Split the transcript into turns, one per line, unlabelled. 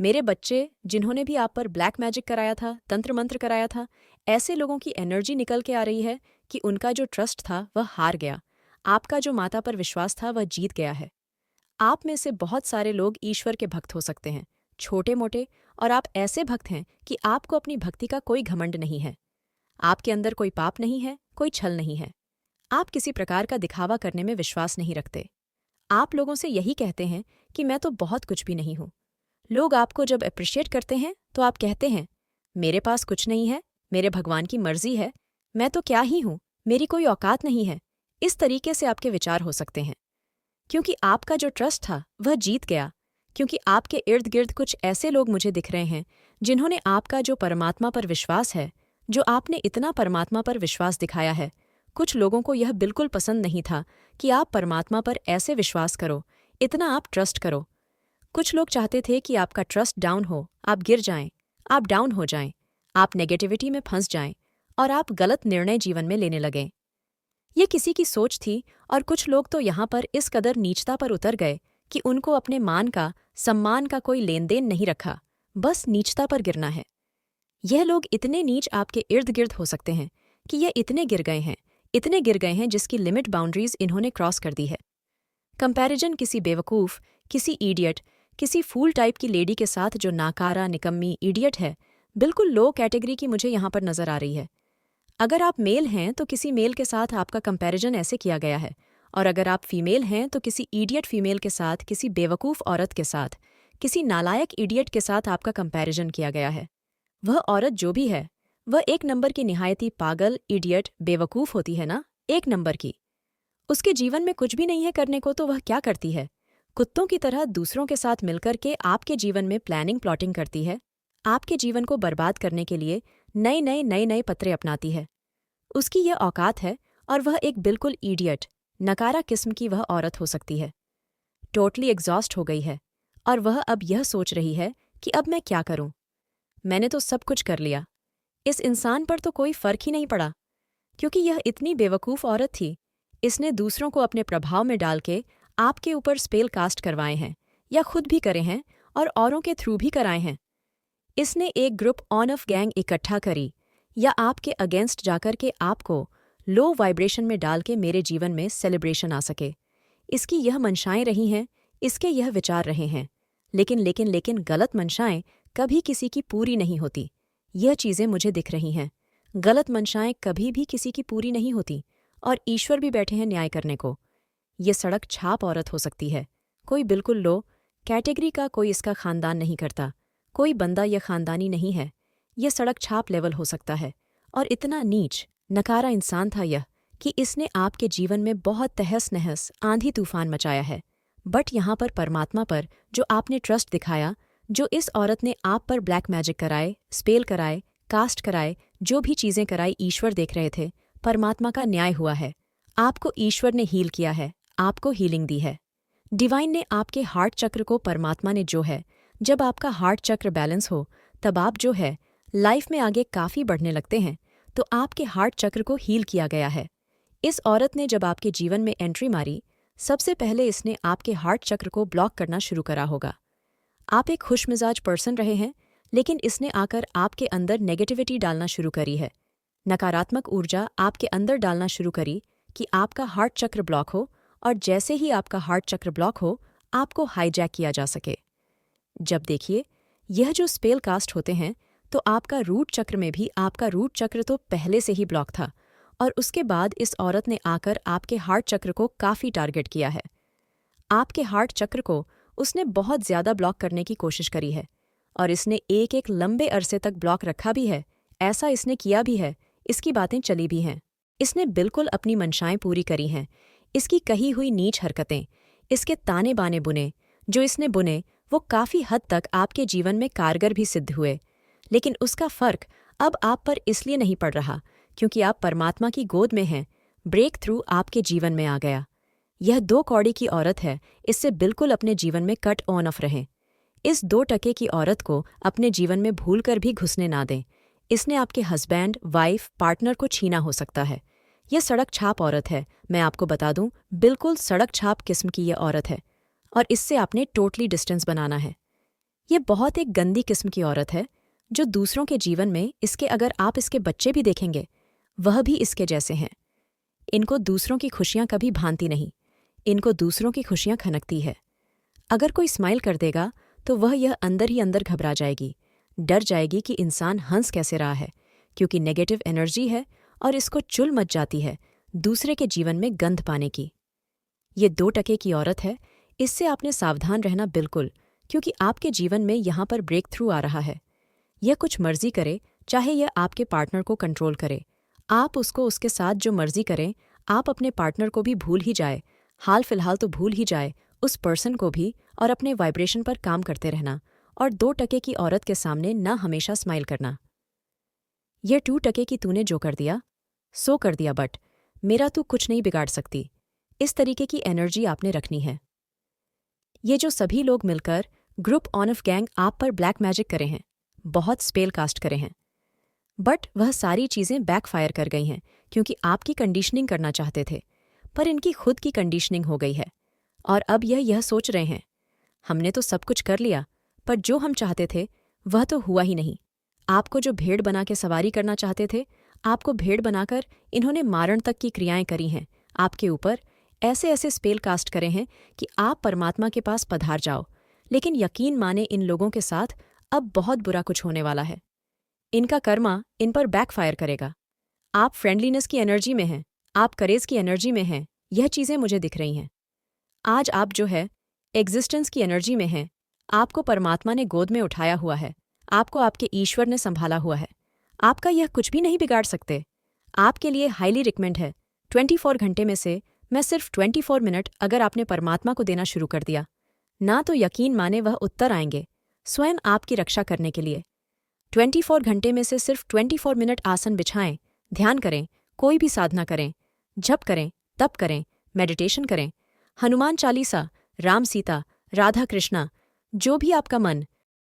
मेरे बच्चे, जिन्होंने भी आप पर ब्लैक मैजिक कराया था, तंत्र मंत्र कराया था, ऐसे लोगों की एनर्जी निकल के आ रही है कि उनका जो ट्रस्ट था वह हार गया। आपका जो माता पर विश्वास था वह जीत गया है। आप में से बहुत सारे लोग ईश्वर के भक्त हो सकते हैं, छोटे मोटे, और आप ऐसे भक्त हैं कि आपको अपनी भक्ति का कोई घमंड नहीं है। आपके अंदर कोई पाप नहीं है, कोई छल नहीं है। आप किसी प्रकार का दिखावा करने में विश्वास नहीं रखते। आप लोगों से यही कहते हैं कि मैं तो बहुत कुछ भी नहीं हूं। लोग आपको जब अप्रिशिएट करते हैं तो आप कहते हैं, मेरे पास कुछ नहीं है, मेरे भगवान की मर्जी है, मैं तो क्या ही हूं, मेरी कोई औकात नहीं है। इस तरीके से आपके विचार हो सकते हैं, क्योंकि आपका जो ट्रस्ट था वह जीत गया। क्योंकि आपके इर्द गिर्द कुछ ऐसे लोग मुझे दिख रहे हैं जिन्होंने आपका जो परमात्मा पर विश्वास है, जो आपने इतना परमात्मा पर विश्वास दिखाया है, कुछ लोगों को यह बिल्कुल पसंद नहीं था कि आप परमात्मा पर ऐसे विश्वास करो, इतना आप ट्रस्ट करो। कुछ लोग चाहते थे कि आपका ट्रस्ट डाउन हो, आप गिर जाएं, आप डाउन हो जाएं, आप नेगेटिविटी में फंस जाएं और आप गलत निर्णय जीवन में लेने लगें। ये किसी की सोच थी, और कुछ लोग तो यहाँ पर इस कदर नीचता पर उतर गए कि उनको अपने मान का, सम्मान का कोई लेन देन नहीं रखा, बस नीचता पर गिरना है। यह लोग इतने नीच आपके इर्द गिर्द हो सकते हैं कि ये इतने गिर गए हैं, इतने गिर गए हैं जिसकी लिमिट बाउंड्रीज इन्होंने क्रॉस कर दी है। कंपैरिजन किसी बेवकूफ़, किसी इडियट, किसी फूल टाइप की लेडी के साथ जो नाकारा, निकम्मी, इडियट है, बिल्कुल लो कैटेगरी की मुझे यहाँ पर नजर आ रही है। अगर आप मेल हैं तो किसी मेल के साथ आपका कंपैरिजन ऐसे किया गया है, और अगर आप फीमेल हैं तो किसी इडियट फीमेल के साथ, किसी बेवकूफ़ औरत के साथ, किसी नालायक इडियट के साथ आपका कंपैरिजन किया गया है। वह औरत जो भी है, वह एक नंबर की निहायती पागल, इडियट, बेवकूफ़ होती है ना, एक नंबर की। उसके जीवन में कुछ भी नहीं है करने को, तो वह क्या करती है? कुत्तों की तरह दूसरों के साथ मिलकर के आपके जीवन में प्लानिंग प्लॉटिंग करती है, आपके जीवन को बर्बाद करने के लिए नए नए पत्रे अपनाती है। उसकी यह औकात है, और वह एक बिल्कुल इडियट, नकारा किस्म की वह औरत हो सकती है। टोटली एग्जॉस्ट हो गई है, और वह अब यह सोच रही है कि अब मैं क्या करूं? मैंने तो सब कुछ कर लिया, इस इंसान पर तो कोई फर्क ही नहीं पड़ा, क्योंकि यह इतनी बेवकूफ़ औरत थी। इसने दूसरों को अपने प्रभाव में डाल के आपके ऊपर स्पेल कास्ट करवाए हैं, या खुद भी करे हैं और औरों के थ्रू भी कराए हैं। इसने एक ग्रुप ऑन ऑफ गैंग इकट्ठा करी, या आपके अगेंस्ट जाकर के आपको लो वाइब्रेशन में डाल के मेरे जीवन में सेलिब्रेशन आ सके। इसकी यह मंशाएं रही हैं, इसके यह विचार रहे हैं, लेकिन गलत मंशाएं कभी किसी की पूरी नहीं होती। यह चीज़ें मुझे दिख रही हैं। गलत मंशाएं कभी भी किसी की पूरी नहीं होती, और ईश्वर भी बैठे हैं न्याय करने को। ये सड़क छाप औरत हो सकती है, कोई बिल्कुल लो कैटेगरी का, कोई इसका खानदान नहीं करता, कोई बंदा यह खानदानी नहीं है। यह सड़क छाप लेवल हो सकता है, और इतना नीच, नकारा इंसान था यह कि इसने आपके जीवन में बहुत तहस नहस, आंधी तूफान मचाया है। बट यहाँ पर परमात्मा पर जो आपने ट्रस्ट दिखाया, जो इस औरत ने आप पर ब्लैक मैजिक कराए, स्पेल कराए, कास्ट कराए, जो भी चीज़ें कराई ईश्वर देख रहे थे, परमात्मा का न्याय हुआ है। आपको ईश्वर ने हील किया है, आपको हीलिंग दी है। डिवाइन ने आपके हार्ट चक्र को, परमात्मा ने जो है, जब आपका हार्ट चक्र बैलेंस हो, तब आप जो है लाइफ में आगे काफ़ी बढ़ने लगते हैं। तो आपके हार्ट चक्र को हील किया गया है। इस औरत ने जब आपके जीवन में एंट्री मारी, सबसे पहले इसने आपके हार्ट चक्र को ब्लॉक करना शुरू करा होगा। आप एक खुशमिजाज पर्सन रहे हैं, लेकिन इसने आकर आपके अंदर नेगेटिविटी डालना शुरू करी है, नकारात्मक ऊर्जा आपके अंदर डालना शुरू करी कि आपका हार्ट चक्र ब्लॉक हो, और जैसे ही आपका हार्ट चक्र ब्लॉक हो, आपको हाईजैक किया जा सके। जब देखिए, यह जो स्पेल कास्ट होते हैं, तो आपका रूट चक्र में भी, आपका रूट चक्र तो पहले से ही ब्लॉक था, और उसके बाद इस औरत ने आकर आपके हार्ट चक्र को काफ़ी टारगेट किया है। आपके हार्ट चक्र को उसने बहुत ज़्यादा ब्लॉक करने की कोशिश करी है, और इसने एक एक लंबे अरसे तक ब्लॉक रखा भी है। ऐसा इसने किया भी है, इसकी बातें चली भी हैं। इसने बिल्कुल अपनी मंशाएं पूरी करी हैं। इसकी कही हुई नीच हरकतें, इसके ताने बाने बुने, जो इसने बुने, वो काफ़ी हद तक आपके जीवन में कारगर भी सिद्ध हुए। लेकिन उसका फ़र्क अब आप पर इसलिए नहीं पड़ रहा क्योंकि आप परमात्मा की गोद में हैं। ब्रेक थ्रू आपके जीवन में आ गया। यह 2 कौड़ी की औरत है, इससे बिल्कुल अपने जीवन में कट ऑन ऑफ रहें। इस 2 टके की औरत को अपने जीवन में भूल कर भी घुसने ना दें। इसने आपके हस्बैंड, वाइफ, पार्टनर को छीना हो सकता है। यह सड़क छाप औरत है, मैं आपको बता दूं, बिल्कुल सड़क छाप किस्म की यह औरत है, और इससे आपने टोटली डिस्टेंस बनाना है। ये बहुत एक गंदी किस्म की औरत है जो दूसरों के जीवन में इसके अगर आप इसके बच्चे भी देखेंगे वह भी इसके जैसे हैं। इनको दूसरों की खुशियां कभी भानती नहीं, इनको दूसरों की खुशियां खनकती है। अगर कोई स्माइल कर देगा तो वह यह अंदर ही अंदर घबरा जाएगी, डर जाएगी कि इंसान हंस कैसे रहा है, क्योंकि नेगेटिव एनर्जी है और इसको चुल मच जाती है दूसरे के जीवन में गंध पाने की। ये 2% की औरत है, इससे आपने सावधान रहना बिल्कुल, क्योंकि आपके जीवन में यहाँ पर ब्रेक थ्रू आ रहा है। यह कुछ मर्जी करे, चाहे यह आपके पार्टनर को कंट्रोल करे, आप उसको उसके साथ जो मर्जी करें, आप अपने पार्टनर को भी भूल ही जाए, हाल फिलहाल तो भूल ही जाए उस पर्सन को भी, और अपने वाइब्रेशन पर काम करते रहना। और 2% की औरत के सामने ना हमेशा स्माइल करना। यह 2% की तूने जो कर दिया सो कर दिया, बट मेरा तू कुछ नहीं बिगाड़ सकती, इस तरीके की एनर्जी आपने रखनी है। ये जो सभी लोग मिलकर ग्रुप ऑन ऑफ गैंग आप पर ब्लैक मैजिक करे हैं, बहुत स्पेल कास्ट करे हैं, बट वह सारी चीज़ें बैकफायर कर गई हैं क्योंकि आपकी कंडीशनिंग करना चाहते थे, पर इनकी खुद की कंडीशनिंग हो गई है। और अब यह सोच रहे हैं हमने तो सब कुछ कर लिया, पर जो हम चाहते थे वह तो हुआ ही नहीं। आपको जो भेड़ बना के सवारी करना चाहते थे, आपको भेड़ बनाकर इन्होंने मारण तक की क्रियाएं करी हैं आपके ऊपर, ऐसे ऐसे स्पेल कास्ट करे हैं कि आप परमात्मा के पास पधार जाओ। लेकिन यकीन माने इन लोगों के साथ अब बहुत बुरा कुछ होने वाला है। इनका कर्मा इन पर बैकफायर करेगा। आप फ्रेंडलीनेस की एनर्जी में हैं, आप करेज की एनर्जी में हैं, यह चीज़ें मुझे दिख रही हैं। आज आप जो है एग्जिस्टेंस की एनर्जी में हैं, आपको परमात्मा ने गोद में उठाया हुआ है, आपको आपके ईश्वर ने संभाला हुआ है, आपका यह कुछ भी नहीं बिगाड़ सकते। आपके लिए हाईली रिकमेंड है 24 घंटे में से मैं सिर्फ 24 मिनट अगर आपने परमात्मा को देना शुरू कर दिया ना, तो यकीन माने वह उत्तर आएंगे स्वयं आपकी रक्षा करने के लिए। 24 घंटे में से सिर्फ 24 मिनट आसन बिछाएं, ध्यान करें, कोई भी साधना करें, जप करें, तप करें, मेडिटेशन करें, हनुमान चालीसा, राम सीता, राधा कृष्णा, जो भी आपका मन